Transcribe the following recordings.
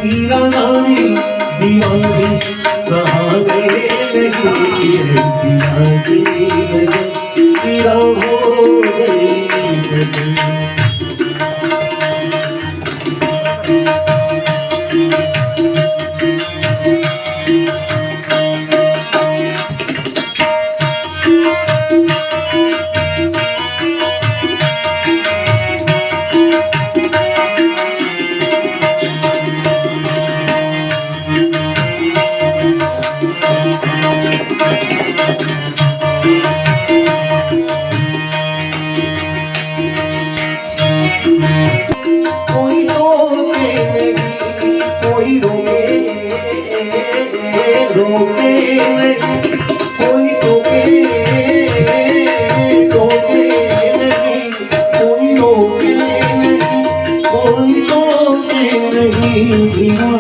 मीरा रानी दीवानी कहाँ गए लगी ऐसी आगे मीरा हो गई रोके नहीं कोई टोके टोके नहीं कोई रोके नहीं कोई टोके नहीं बिना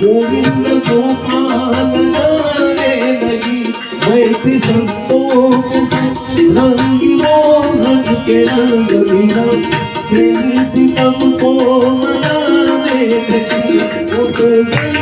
गोविंद गोपाल जाने लगी बैठे संतोष रंगों रंग के रंग बिना प्रेमी हमको मनाने लगी उठ गई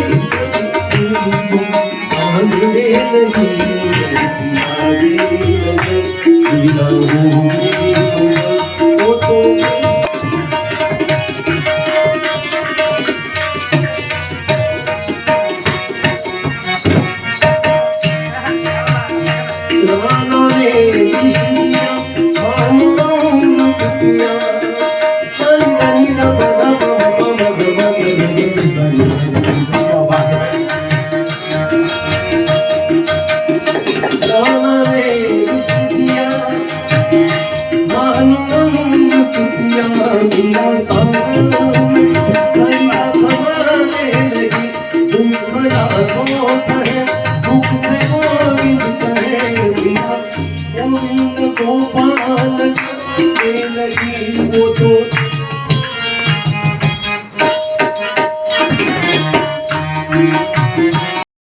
गोपाल लगी वो तो